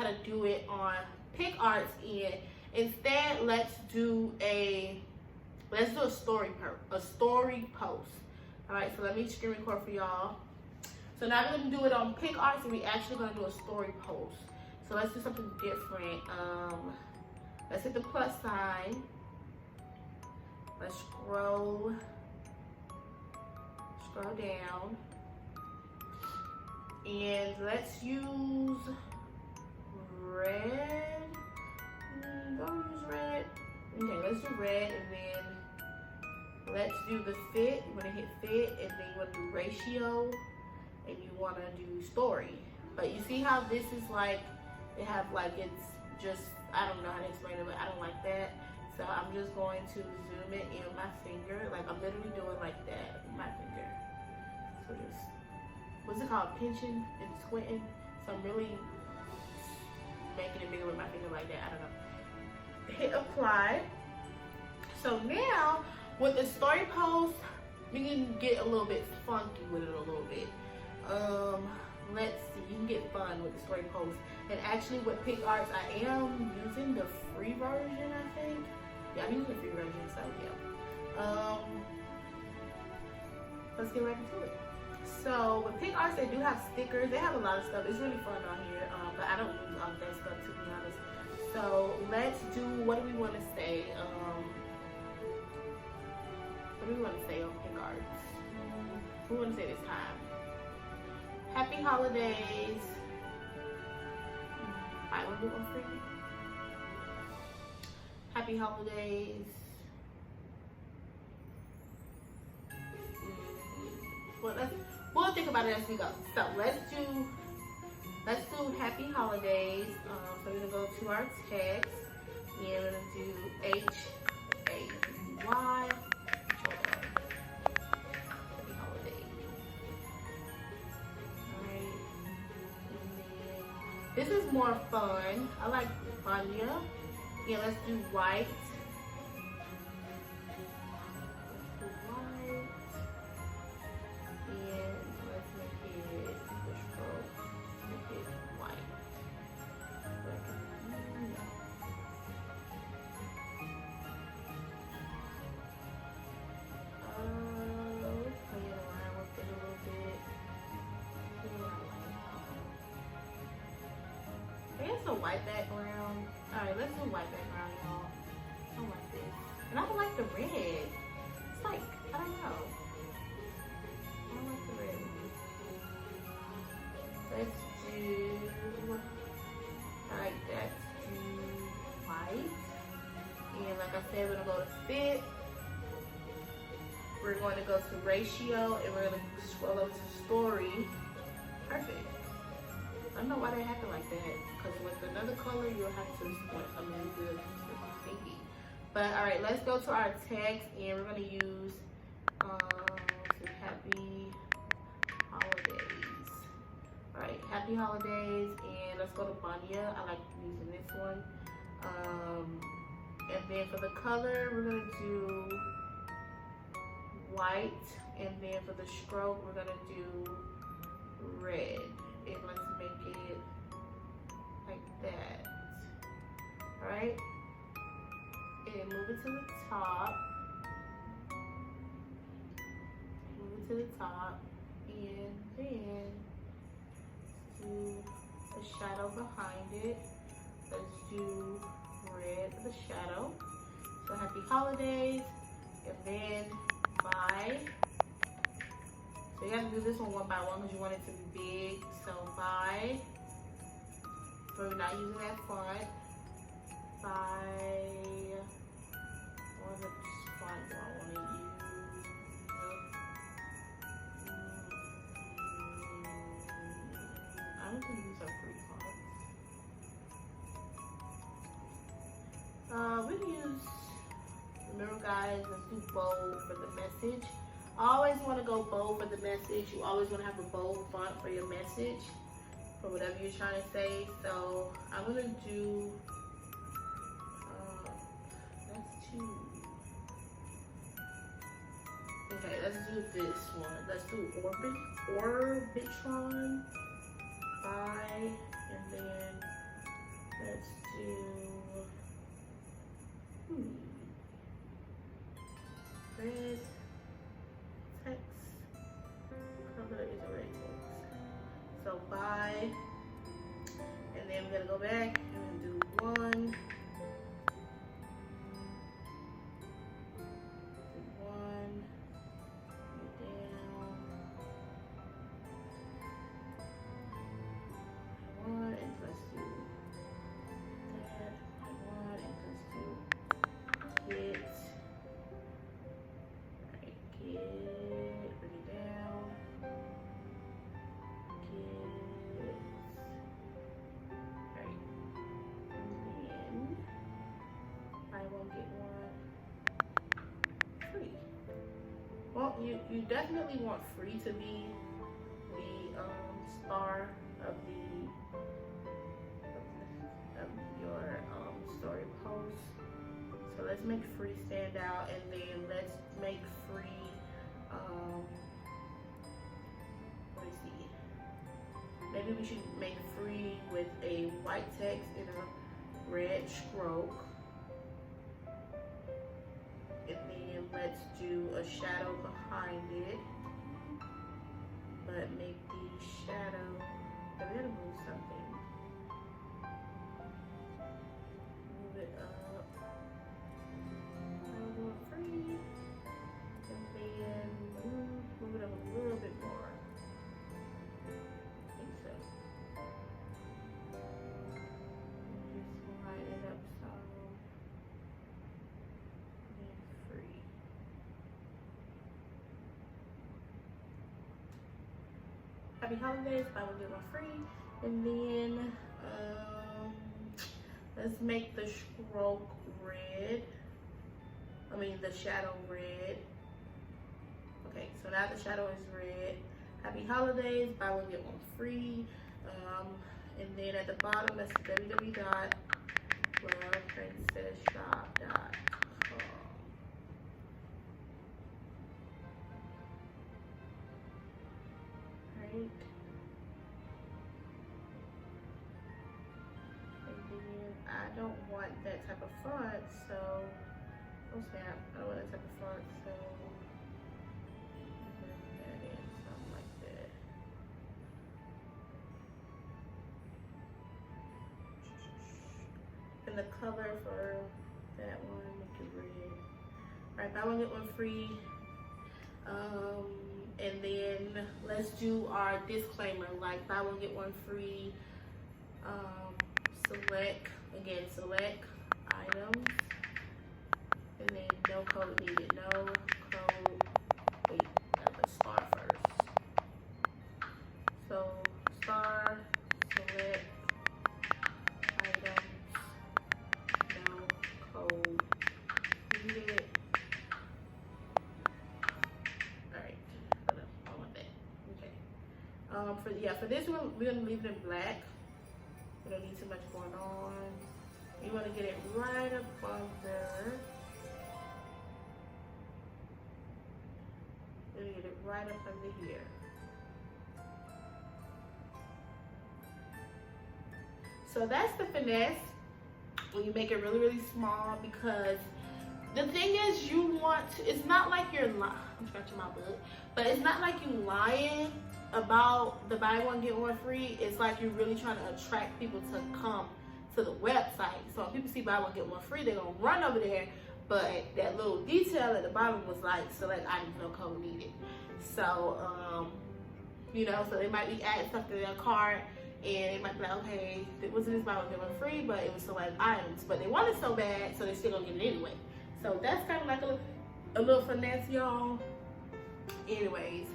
to do it on PicArts, and instead let's do a story post. All right, so let me screen record for y'all. So now we're gonna do it on PicArts, and we actually gonna do a story post. So let's do something different. Let's hit the plus sign. Let's scroll down, and let's use red. Don't use red. Okay, let's do red, and then let's do the fit. You want to hit fit, and then you want to do ratio, and you want to do story. But you see how this is like, they have like, it's just, I don't know how to explain it, but I don't like that. So I'm just going to zoom it in with my finger. Like I'm literally doing like that with my finger. So just, what's it called? Pinching and squinting. So I'm really making it bigger with my finger like that. I don't know. Hit apply. So now with the story post, we can get a little bit funky with it a little bit. Let's see, you can get fun with the story post. And actually with PicArts, I am using the free version, I think. Yeah, I'm using the free version, so yeah. Let's get right into it. So with PicArts, they do have stickers. They have a lot of stuff. It's really fun on here, but I don't use all that stuff, to be honest. So let's do, what do we want to say? What do we want to say on PicArts? What do we want to say this time? Happy holidays. I want to do one for you. Happy holidays. Well, we'll think about it as we go. So let's do happy holidays. So we're gonna go to our text, and we're gonna do HAPY. Happy holidays. Alright. This is more fun. I like Vanya. Yeah, let's do white. A white background. Alright, let's do white background, y'all. I don't like this. And I don't like the red. It's like, I don't know. I don't like the red. Let's do, alright, let's do white. And like I said, we're gonna go to fit. We're going to go to ratio, and we're gonna scroll over to story. Perfect. I don't know why they happen like that, because with another color, you'll have to squint. I mean, the thingy. But all right, let's go to our text, and we're gonna use happy holidays. All right, happy holidays, and let's go to Vanya. I like using this one. And then for the color, we're gonna do white, and then for the stroke, we're gonna do red. And let's make it like that. Alright? And move it to the top. Move it to the top. And then do a shadow behind it. Let's do red for the shadow. So happy holidays. And then bye. So you have to do this one by one because you want it to be big. So bye. So we're not using that font. Bye. What font do I want to use? I don't think these are free fonts. We can use, remember guys, let's do bold for the message. I always want to go bold for the message. You always want to have a bold font for your message, for whatever you're trying to say. So I'm going to do, let's choose. Okay, let's do this one. Let's do Orbitron. Bye. And then Let's do red text. Color is a red text. So buy, and then we're gonna go back and do 1. Well, you definitely want free to be the star of your story post. So let's make free stand out, and then let's make free let me see. Maybe we should make free with a white text and a red stroke. And then let's do a shadow behind it, but make the shadow, I'm gonna move something. Move it up, free, and then move it up a little bit more. I think so. Just line it up some. Happy holidays, buy one get one free. And then let's make the stroke red. I mean the shadow red. Okay, so now the shadow is red. Happy holidays, buy one get one free. And then at the bottom, that's www.loveprincessshop.com. Right. And then I don't want that type of font, so oh snap, I don't want that type of font, so add in something like that. And the color for that one, make it red. Alright, buy one get one free. And then let's do our disclaimer, like buy one get one free. Select items, and then no code needed. No code. Wait, let's start first. So star, select items, no code needed. For this one, we're gonna leave it in black. We don't need too much going on. You wanna get it right above there. You're gonna get it right up under here. So that's the finesse when you make it really, really small, because the thing is, you want to, it's not like you're lying. I'm scratching my butt, but it's not like you lying about the buy one get one free. It's like you're really trying to attract people to come to the website. So when people see buy one get one free, they're gonna run over there. But that little detail at the bottom was like select items, no code needed. So you know, so they might be adding stuff to their cart, and they might be like, okay, it wasn't this buy one get one free, but it was select items. But they want it so bad, so they're still gonna get it anyway. So that's kind of like a little finesse, y'all. Anyways.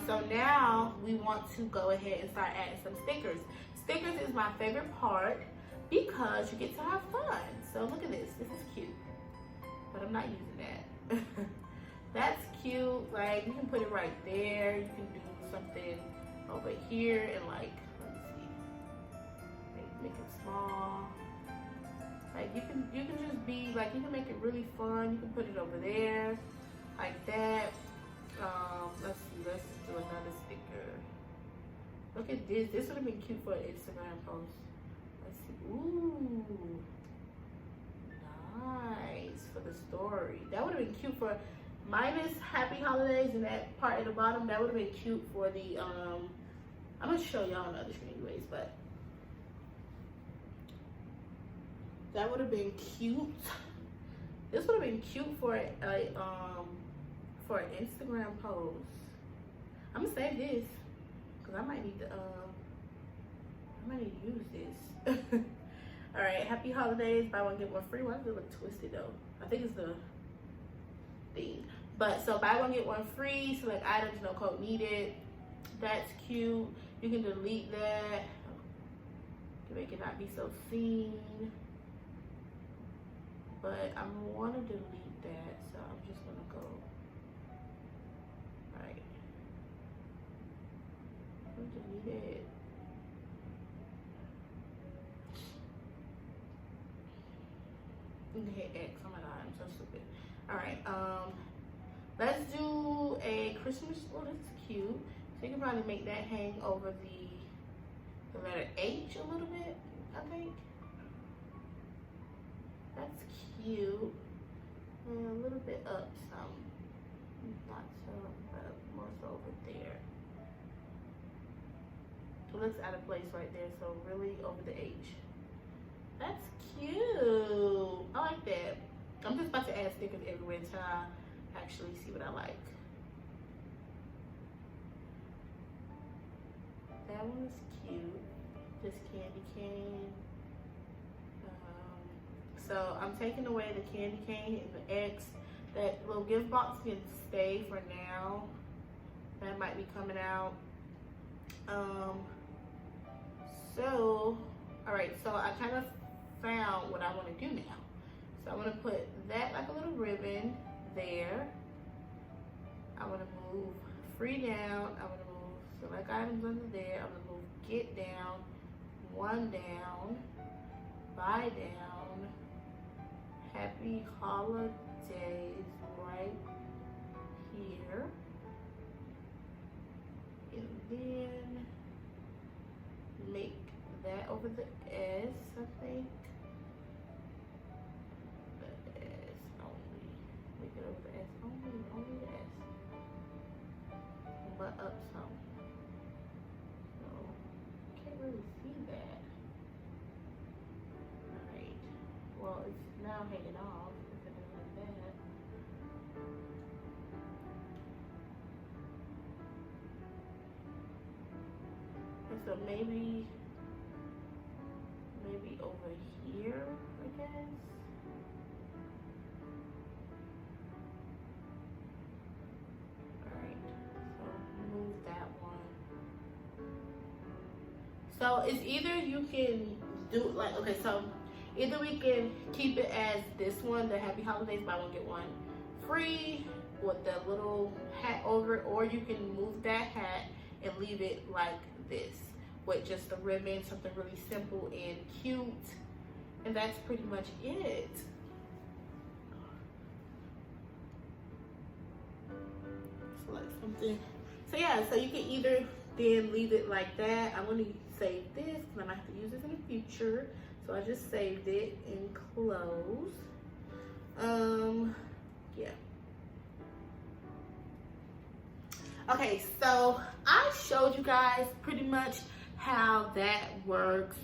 So now we want to go ahead and start adding some stickers. Stickers is my favorite part because you get to have fun. So look at this. This is cute. But I'm not using that. That's cute. Like, you can put it right there. You can do something over here and like, let me see. Make it small. Like you can just be like, you can make it really fun. You can put it over there like that. Let's see, let's do another sticker. Look at this. This would have been cute for an Instagram post. Let's see. Ooh, nice for the story. That would have been cute for minus happy holidays and that part at the bottom. That would have been cute for the I'm gonna show y'all on the other screen anyways, but that would have been cute. This would have been cute for an Instagram post. I'm gonna save this because I might need to use this. All right, happy holidays, buy one get one free. Why does it look twisted though? I think it's the thing. But so buy one get one free, select items, no code needed. That's cute. You can delete that to make it not be so seen. But I want to delete that, so I'm just gonna go. Right. Delete it. You can hit X. Oh my god, I'm so stupid. All right. Let's do a Christmas. Oh, that's cute. So you can probably make that hang over the letter H a little bit, I think. That's cute. And a little bit up some. Not so, but more so over there. It looks out of place right there, so really over the H. That's cute. I like that. I'm just about to add stickers everywhere until I actually see what I like. That one is cute. This candy cane. So I'm taking away the candy cane and the X. That little gift box can stay for now. That might be coming out. So, all right, so I kind of found what I want to do now. So I'm going to put that like a little ribbon there. I'm going to move free down. I'm going to move select items under there. I'm going to move get down, one down, buy down, happy holidays right here. And then make that over the S, I think. The S only. Make it over the S only the S. But up some. So, can't really see that. Alright. Well, it's now hanging off if it is like that. And so maybe over here, I guess. Alright, so move that one. So it's either you can do like, okay, so either we can keep it as this one, the Happy Holidays, buy one get one free with the little hat over it, or you can move that hat and leave it like this with just a ribbon, something really simple and cute. And that's pretty much it. Select something. So yeah, so you can either then leave it like that. I'm gonna save this because I might have to use this in the future. So I just saved it and close. Yeah. Okay, so I showed you guys pretty much how that works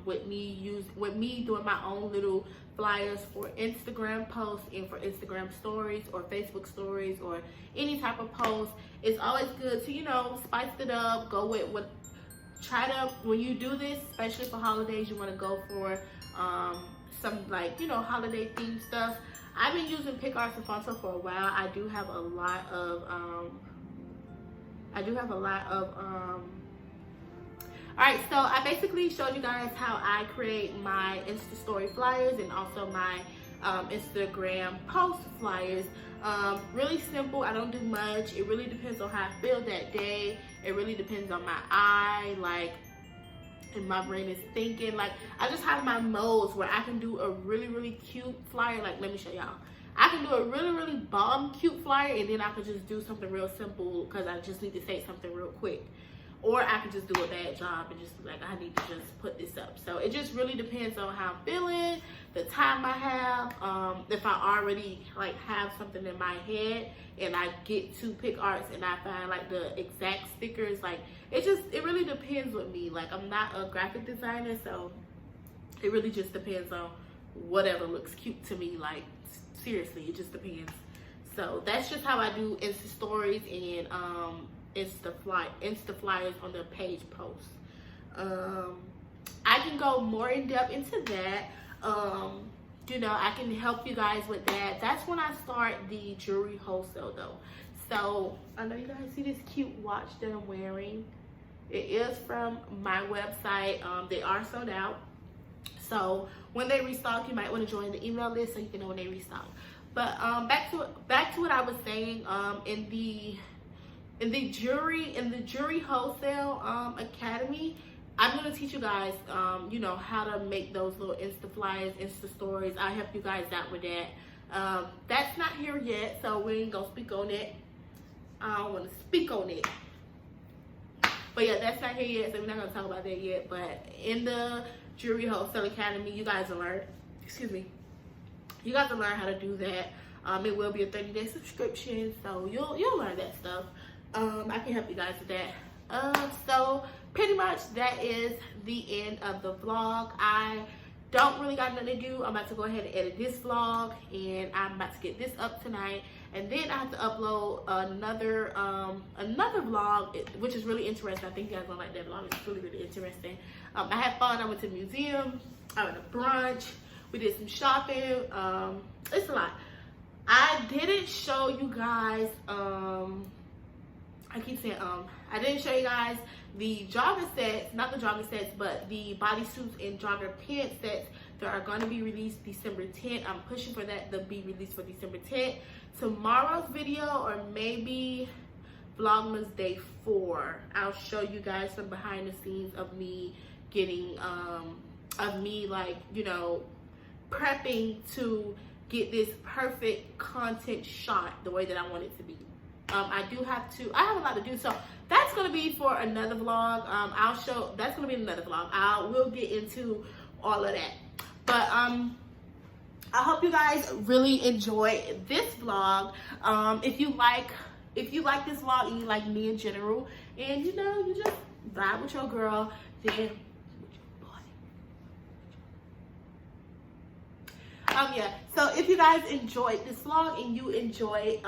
with me doing my own little flyers for Instagram posts and for Instagram stories or Facebook stories or any type of post. It's always good to, you know, spice it up, go with what, try to, when you do this, especially for holidays, you want to go for some, like, you know, holiday themed stuff. I've been using PicArts and Fonto for a while. I do have a lot of Alright, so I basically showed you guys how I create my Insta story flyers and also my Instagram post flyers. Really simple. I don't do much. It really depends on how I feel that day. It really depends on my eye, like, and my brain is thinking. Like, I just have my modes where I can do a really, really cute flyer. Like, let me show y'all. I can do a really, really bomb cute flyer, and then I could just do something real simple because I just need to say something real quick. or I could just do a bad job and just be like, I need to just put this up. So it just really depends on how I'm feeling, the time I have. If I already like have something in my head and I get to Pick Arts and I find like the exact stickers, like it really depends with me. Like I'm not a graphic designer, so it really just depends on whatever looks cute to me. Like seriously, it just depends. So that's just how I do Insta stories and Insta flyers on the page post. I can go more in depth into that. You know, I can help you guys with that. That's when I start the jewelry wholesale though. So I know you guys see this cute watch that I'm wearing. It is from my website. They are sold out. So when they restock, you might want to join the email list so you can know when they restock. But back to what I was saying. In the jewelry wholesale academy, I'm gonna teach you guys, you know, how to make those little Insta flyers, Insta stories. I'll help you guys out with that. That's not here yet, so we ain't gonna speak on it. I don't want to speak on it. But yeah, that's not here yet, so we're not gonna talk about that yet. But in the jewelry wholesale academy, you guys will learn. Excuse me. You guys will learn how to do that. It will be a 30-day subscription, so you'll learn that stuff. I can help you guys with that. So pretty much that is the end of the vlog. I don't really got nothing to do. I'm about to go ahead and edit this vlog, and I'm about to get this up tonight. And then I have to upload another vlog, which is really interesting. I think you guys gonna like that vlog. It's really, really interesting. I had fun. I went to the museum. I went to brunch. We did some shopping. It's a lot. I didn't show you guys, I keep saying, I didn't show you guys the jogger sets, not the jogger sets, but the bodysuits and jogger pants sets that are going to be released December 10th. I'm pushing for that to be released for December 10th. Tomorrow's video, or maybe Vlogmas Day 4, I'll show you guys some behind the scenes of me getting, like, you know, prepping to get this perfect content shot the way that I want it to be. I have a lot to do, so that's gonna be for another vlog. That's gonna be another vlog. I will get into all of that. But I hope you guys really enjoy this vlog. If you like this vlog and you like me in general, and you know, you just vibe with your girl, then yeah, so if you guys enjoyed this vlog and you enjoyed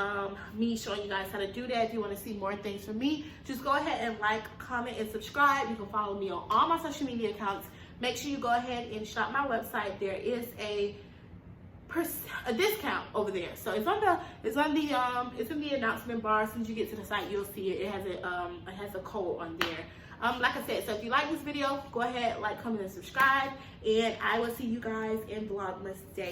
me showing you guys how to do that, if you want to see more things from me, just go ahead and like, comment, and subscribe. You can follow me on all my social media accounts. Make sure you go ahead and shop my website. There is a discount over there, so it's in the announcement bar. As soon as you get to the site, you'll see it. It has a code on there. Like I said, so if you like this video, go ahead, like, comment, and subscribe, and I will see you guys in Vlogmas Day.